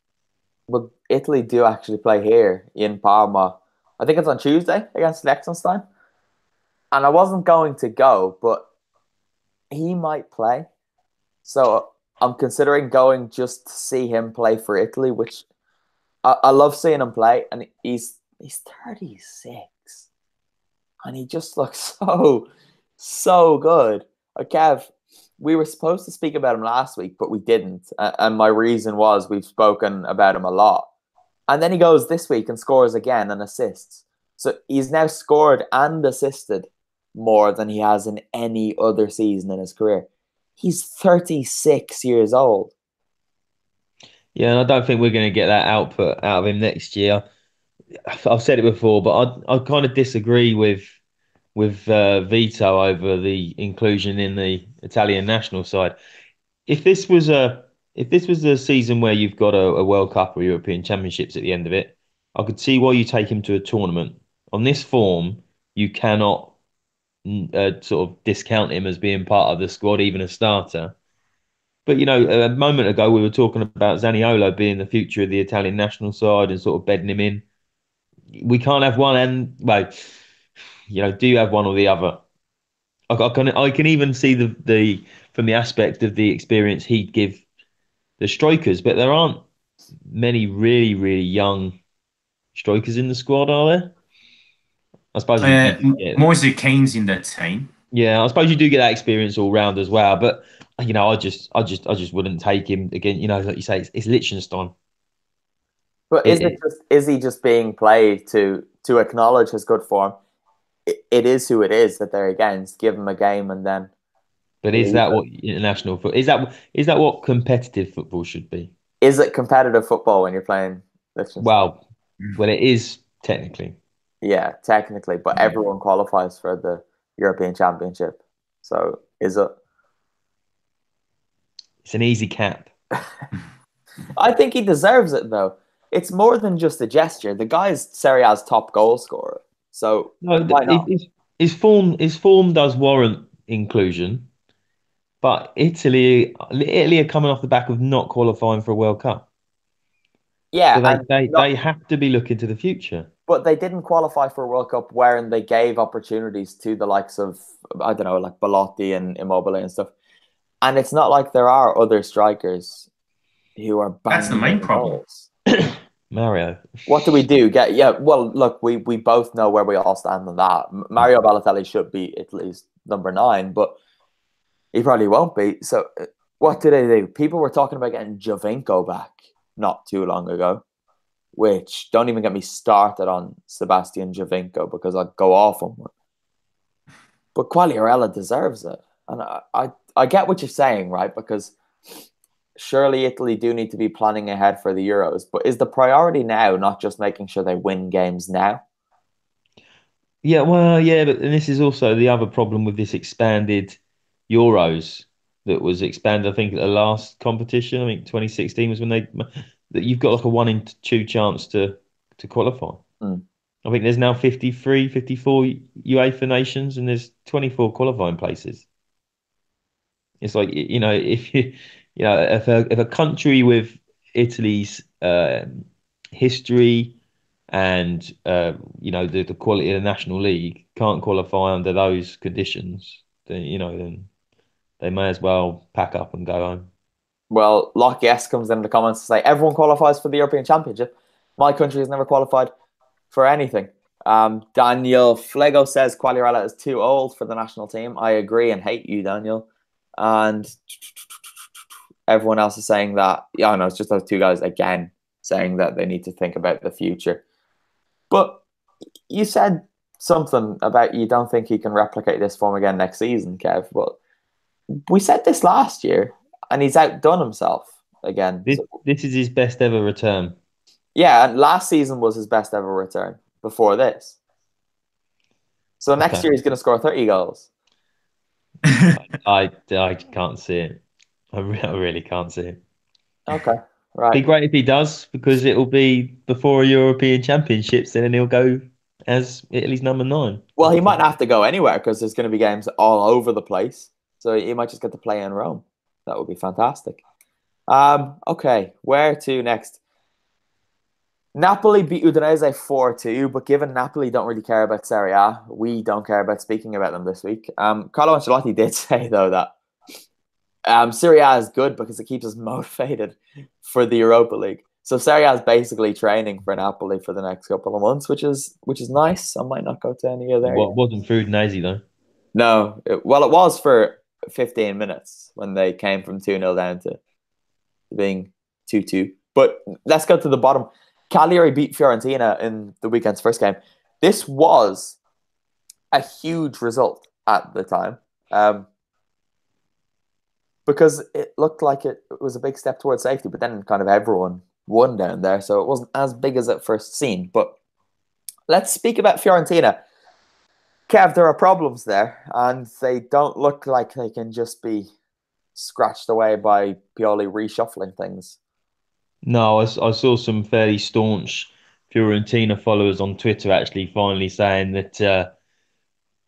S1: Well, Italy do actually play here in Parma. I think it's on Tuesday against Liechtenstein. And I wasn't going to go, but he might play. So I'm considering going just to see him play for Italy, which I love seeing him play. And he's 36. And he just looks so good. Kev, we were supposed to speak about him last week, but we didn't. And my reason was we've spoken about him a lot. And then he goes this week and scores again and assists. So he's now scored and assisted more than he has in any other season in his career. He's 36 years old.
S2: Yeah, and I don't think we're going to get that output out of him next year. I've said it before, but I kind of disagree with Vito over the inclusion in the Italian national side. If this was a season where you've got a World Cup or European Championships at the end of it, I could see why you take him to a tournament. On this form, you cannot sort of discount him as being part of the squad, even a starter. But a moment ago we were talking about Zaniolo being the future of the Italian national side and sort of bedding him in. We can't have one, and well, do you have one or the other? I can even see the from the aspect of the experience he'd give the strikers, but there aren't many really, really young strikers in the squad, are there? I suppose
S3: Moise Kean's in that team.
S2: Yeah, I suppose you do get that experience all round as well. But I just wouldn't take him again. Like you say, it's Liechtenstein.
S1: But is he just being played to acknowledge his good form? It is who it is that they're against. Give him a game and then.
S2: But is that what international football is that what competitive football should be?
S1: Is it competitive football when you're playing Liechtenstein?
S2: Well, it is technically.
S1: Yeah, technically, but everyone qualifies for the European Championship. So is it?
S2: It's an easy cap.
S1: I think he deserves it, though. It's more than just a gesture. The guy's Serie A's top goal scorer. So why not?
S2: His form does warrant inclusion, but Italy are coming off the back of not qualifying for a World Cup.
S1: Yeah,
S2: so they have to be looking to the future.
S1: But they didn't qualify for a World Cup wherein they gave opportunities to the likes of, I don't know, like Belotti and Immobile and stuff. And it's not like there are other strikers who are banging.
S3: That's the main problem.
S2: Mario.
S1: What do we do? Well, look, we both know where we all stand on that. Mario Balotelli should be Italy's number 9, but he probably won't be. So what do they do? People were talking about getting Giovinco back not too long ago, which don't even get me started on Sebastian Giovinco because I'd go off on one. But Quagliarella deserves it. And I get what you're saying, right? Because surely Italy do need to be planning ahead for the Euros. But is the priority now not just making sure they win games now?
S2: Yeah, well, yeah, but this is also the other problem with this expanded Euros that was expanded, I think, at the last competition. I think 2016 was when that you've got like a 1 in 2 chance to qualify. I think there's now 53, 54 UEFA nations, and there's 24 qualifying places. It's like, if if a country with Italy's history and the quality of the National League can't qualify under those conditions, then they may as well pack up and go home.
S1: Well, Lockie S comes in the comments to say everyone qualifies for the European Championship. My country has never qualified for anything. Daniel Flego says Quagliarella is too old for the national team. I agree and hate you, Daniel. And everyone else is saying that, yeah, no, it's just those two guys again saying that they need to think about the future. But you said something about you don't think he can replicate this form again next season, Kev. But we said this last year, and he's outdone himself again.
S2: This is his best ever return.
S1: Yeah, and last season was his best ever return before this. So next year he's going to score 30 goals.
S2: I can't see it. I really can't see it.
S1: Okay, right.
S2: Be great if he does, because it'll be before European Championships, and then he'll go as Italy's number 9.
S1: Well, he might not have to go anywhere because there's going to be games all over the place. So he might just get to play in Rome. That would be fantastic. Okay, where to next? Napoli beat Udinese 4-2, but given Napoli don't really care about Serie A, we don't care about speaking about them this week. Carlo Ancelotti did say, though, that Serie A is good because it keeps us motivated for the Europa League. So Serie A is basically training for Napoli for the next couple of months, which is nice. I might not go to any of there.
S2: What wasn't for Udinese, though?
S1: No. It was for 15 minutes when they came from 2-0 down to being 2-2. But let's go to the bottom. Cagliari beat Fiorentina in the weekend's first game. This was a huge result at the time because it looked like it was a big step towards safety, but then kind of everyone won down there, so it wasn't as big as it first seemed. But let's speak about Fiorentina. Kev, there are problems there, and they don't look like they can just be scratched away by Pioli reshuffling things.
S2: No, I saw some fairly staunch Fiorentina followers on Twitter actually finally saying that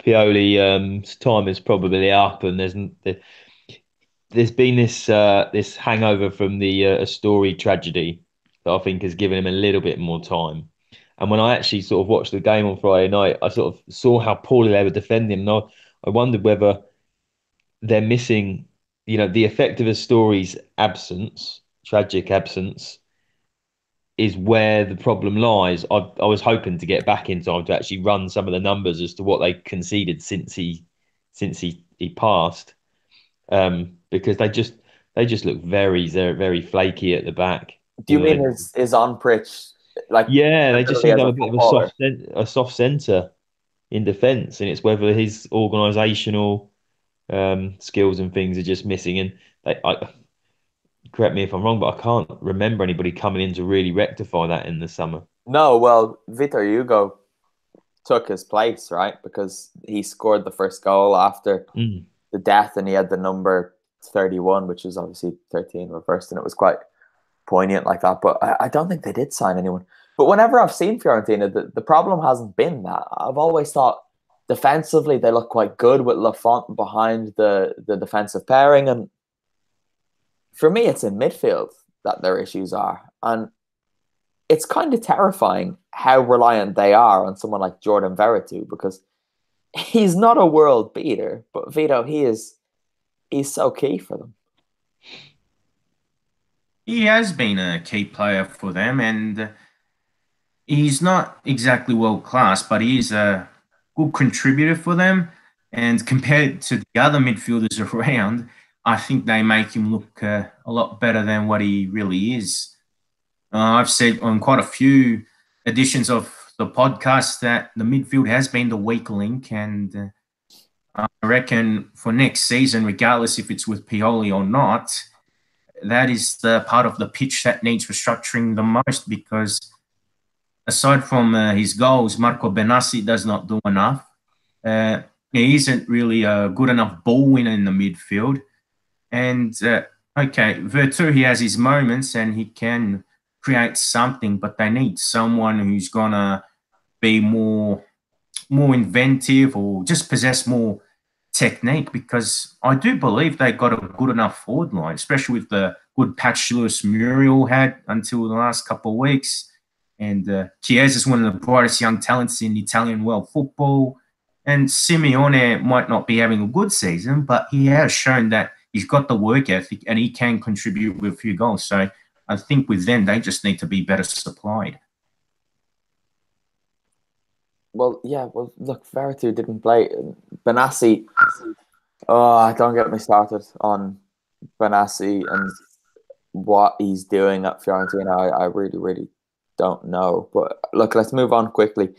S2: Pioli's time is probably up, and there's been this hangover from the Astori tragedy that I think has given him a little bit more time. And when I actually sort of watched the game on Friday night, I sort of saw how poorly they were defending him, and I wondered whether they're missing, the effect of Astori's absence, tragic absence, is where the problem lies. I was hoping to get back in time to actually run some of the numbers as to what they conceded since he passed, because they just look very, very flaky at the back.
S1: Do you mean is on pitch? Like,
S2: yeah, they just seem to have a bit of a soft centre in defence, and it's whether his organisational skills and things are just missing. And correct me if I'm wrong, but I can't remember anybody coming in to really rectify that in the summer.
S1: No, well, Vito Hugo took his place, right? Because he scored the first goal after the death, and he had the number 31, which is obviously 13 reversed, and it was quite poignant like that. But I don't think they did sign anyone. But whenever I've seen Fiorentina, the problem hasn't been that. I've always thought defensively they look quite good with Lafont behind the defensive pairing, and for me, it's in midfield that their issues are. And it's kind of terrifying how reliant they are on someone like Jordan Veretout, because he's not a world beater, but Vito, he's so key for them.
S3: He has been a key player for them, and he's not exactly world class, but he is a good contributor for them. And compared to the other midfielders around, I think they make him look a lot better than what he really is. I've said on quite a few editions of the podcast that the midfield has been the weak link, and I reckon for next season, regardless if it's with Pioli or not, that is the part of the pitch that needs restructuring the most, because aside from his goals, Marco Benassi does not do enough. He isn't really a good enough ball winner in the midfield. And, okay, Veretout, he has his moments and he can create something, but they need someone who's going to be more inventive or just possess more technique, because I do believe they got a good enough forward line, especially with the good patch Lewis Muriel had until the last couple of weeks. And Chiesa is one of the brightest young talents in Italian world football. And Simeone might not be having a good season, but he has shown that he's got the work ethic and he can contribute with a few goals. So I think with them, they just need to be better supplied.
S1: Well, yeah. Well, look, Veratu didn't play. Benassi. Oh, don't get me started on Benassi and what he's doing at Fiorentina. I really, really don't know. But look, let's move on quickly.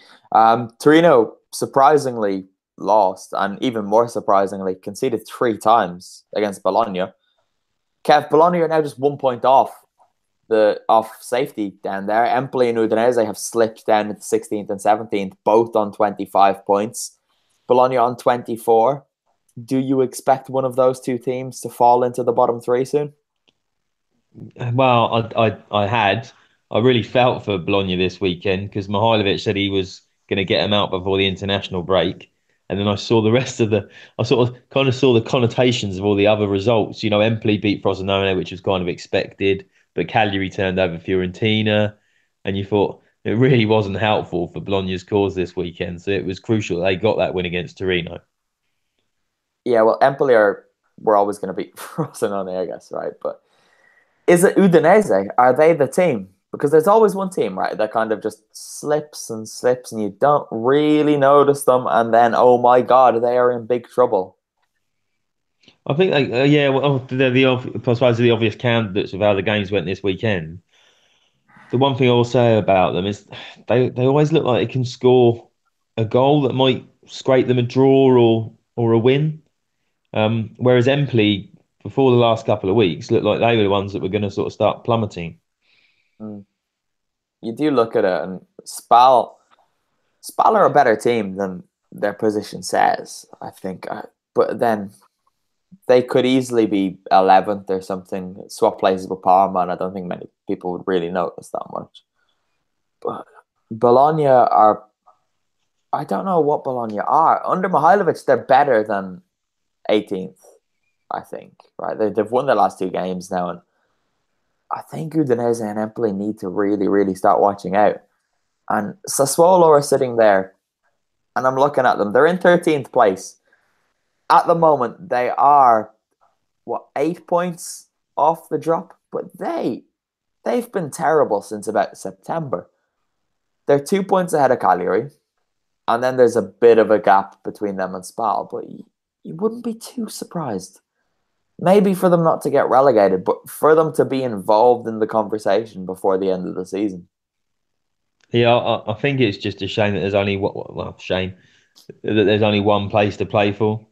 S1: Torino surprisingly lost, and even more surprisingly, conceded 3 times against Bologna. Kev, Bologna are now just 1 point off safety down there. Empoli and Udinese have slipped down into 16th and 17th, both on 25 points. Bologna on 24. Do you expect one of those two teams to fall into the bottom 3 soon?
S2: Well, I really felt for Bologna this weekend because Mihajlovic said he was going to get him out before the international break. And then I saw the rest of I sort of kind of saw the connotations of all the other results. You know, Empoli beat Frosinone, which was kind of expected, but Cagliari turned over Fiorentina. And you thought it really wasn't helpful for Bologna's cause this weekend. So it was crucial they got that win against Torino.
S1: Yeah, well, Empoli were always going to beat Frosinone, I guess, right? But is it Udinese? Are they the team? Because there's always one team, right, that kind of just slips and slips and you don't really notice them. And then, oh my God, they are in big trouble.
S2: I think, they're I suppose the obvious candidates of how the games went this weekend. The one thing I will say about them is they always look like they can score a goal that might scrape them a draw or a win. Whereas Empoli, before the last couple of weeks, looked like they were the ones that were going to sort of start plummeting.
S1: Mm. You do look at it, and Spal are a better team than their position says, I think. But then they could easily be 11th or something, swap places with Parma, and I don't think many people would really notice that much. But Bologna are... I don't know what Bologna are. Under Mihajlovic, they're better than 18th, I think. Right? They've won their last 2 games now, and I think Udinese and Empoli need to really, really start watching out. And Sassuolo are sitting there, and I'm looking at them. They're in 13th place. At the moment, they are, 8 points off the drop? But they've been terrible since about September. They're 2 points ahead of Cagliari, and then there's a bit of a gap between them and Spal, but you wouldn't be too surprised. Maybe for them not to get relegated, but for them to be involved in the conversation before the end of the season.
S2: Yeah, I think it's just a shame that there's only shame that there's only one place to play for.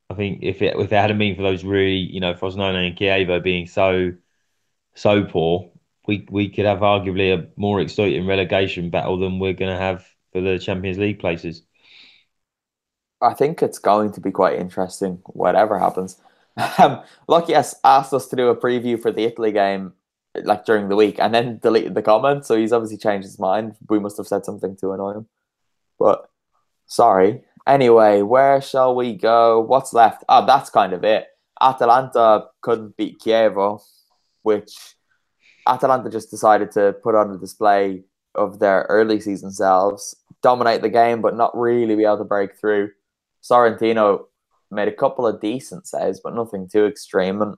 S2: I think if it hadn't been for those really, Frosinone and Chievo being so poor, we could have arguably a more exciting relegation battle than we're going to have for the Champions League places.
S1: I think it's going to be quite interesting, whatever happens. Lucky asked us to do a preview for the Italy game like during the week and then deleted the comment, so he's obviously changed his mind. We must have said something to annoy him. But sorry. Anyway, where shall we go? What's left? Oh, that's kind of it. Atalanta couldn't beat Chievo, which Atalanta just decided to put on a display of their early season selves, dominate the game, but not really be able to break through. Sorrentino made a couple of decent saves, but nothing too extreme. And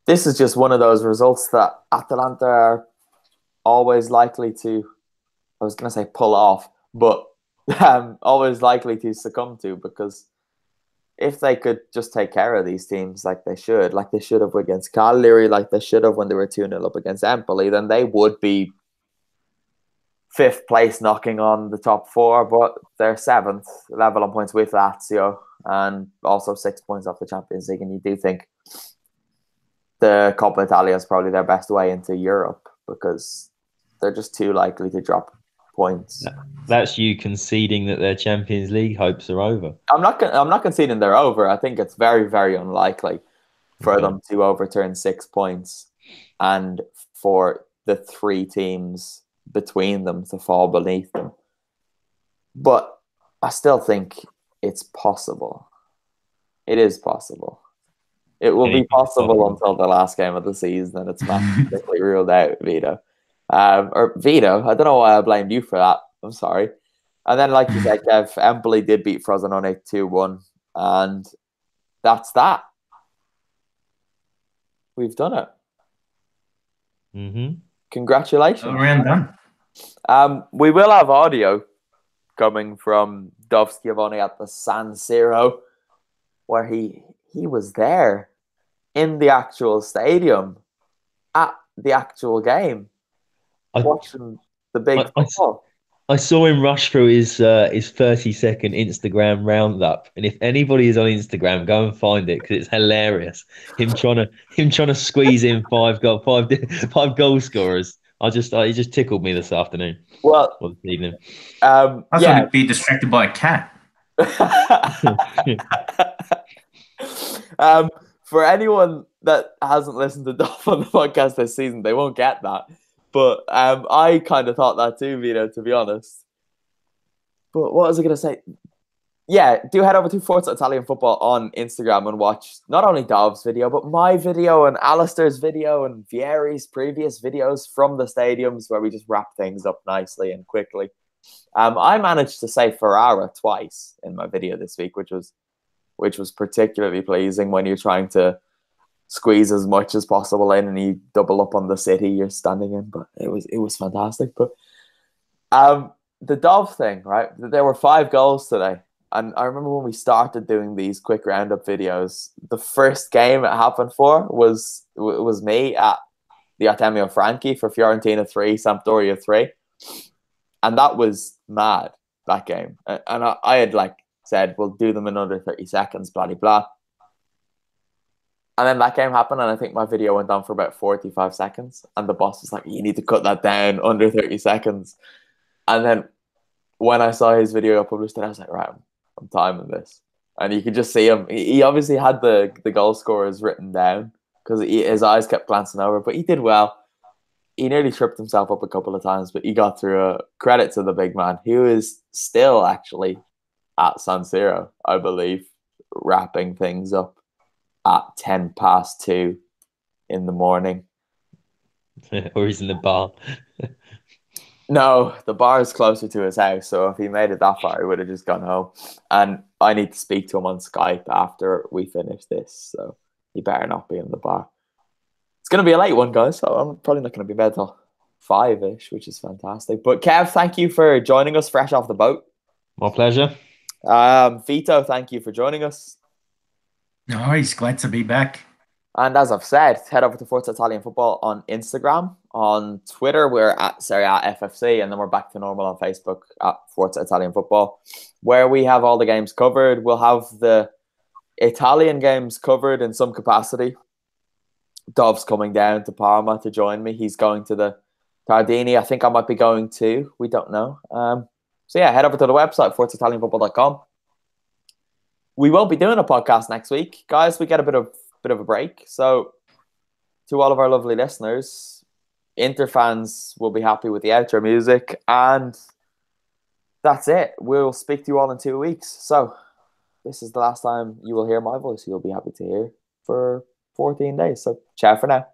S1: this is just one of those results that Atalanta are always likely to, I was going to say pull off, but always likely to succumb to, because if they could just take care of these teams like they should have against Cagliari, like they should have when they were 2-0 up against Empoli, then they would be 5th place knocking on the top 4, but they're 7th, level on points with Lazio, and also 6 points off the Champions League. And you do think the Coppa Italia is probably their best way into Europe, because they're just too likely to drop points.
S2: That's you conceding that their Champions League hopes are over.
S1: I'm not conceding they're over. I think it's very, very unlikely for them to overturn 6 points, and for the 3 teams between them to fall beneath them. But I still think it's possible. It is possible. It will be possible until the last game of the season, and it's mathematically ruled out, Vito. Or Vito, I don't know why I blamed you for that. I'm sorry. And then, like you said, Kev, Empoli did beat Frosinone 2-1, and that's that. We've done it.
S2: Mm-hmm.
S1: Congratulations.
S3: All around done.
S1: We will have audio coming from Dov Schiavone at the San Siro, where he was there in the actual stadium at the actual game, watching the big football.
S2: I saw him rush through his 30-second Instagram roundup, and if anybody is on Instagram, go and find it because it's hilarious. Him trying to squeeze in five goal scorers. It just tickled me this afternoon.
S1: Well,
S2: or this evening.
S3: I thought he'd be distracted by a cat.
S1: For anyone that hasn't listened to Duff on the podcast this season, they won't get that. But I kind of thought that too, Vito, to be honest. But what was I going to say? Yeah, do head over to Forza Italian Football on Instagram and watch not only Dov's video, but my video and Alistair's video and Vieri's previous videos from the stadiums where we just wrap things up nicely and quickly. I managed to say Ferrara twice in my video this week, which was particularly pleasing when you're trying to squeeze as much as possible in and you double up on the city you're standing in. But it was fantastic. But the Dove thing, right? There were 5 goals today. And I remember when we started doing these quick roundup videos, the first game it happened for was me at the Artemio Franchi for Fiorentina 3, Sampdoria 3. And that was mad, that game. And I had said, we'll do them in under 30 seconds, blah, blah, blah. And then that game happened, and I think my video went on for about 45 seconds. And the boss was like, you need to cut that down under 30 seconds. And then when I saw his video published, I was like, right, I'm timing this. And you could just see him. He obviously had the goal scorers written down because his eyes kept glancing over, but he did well. He nearly tripped himself up a couple of times, but he got through. Credit to the big man, who is still actually at San Siro, I believe, wrapping things up at 2:10 in the morning.
S2: Or he's in the bar.
S1: No, the bar is closer to his house, so if he made it that far, he would have just gone home. And I need to speak to him on Skype after we finish this, so he better not be in the bar. It's going to be a late one, guys, so I'm probably not going to be bed till 5-ish, which is fantastic. But Kev, thank you for joining us fresh off the boat.
S2: My pleasure.
S1: Vito, thank you for joining us.
S3: No worries, glad to be back.
S1: And as I've said, head over to Forza Italian Football on Instagram. On Twitter, we're at Serie A FFC, and then we're back to normal on Facebook at Forza Italian Football, where we have all the games covered. We'll have the Italian games covered in some capacity. Dov's coming down to Parma to join me. He's going to the Tardini. I think I might be going too. We don't know. So yeah, head over to the website, ForzaItalianFootball.com. We won't be doing a podcast next week. Guys, we get a bit of a break. So to all of our lovely listeners, Inter fans will be happy with the outro music. And that's it. We'll speak to you all in 2 weeks. So this is the last time you will hear my voice. You'll be happy to hear for 14 days. So ciao for now.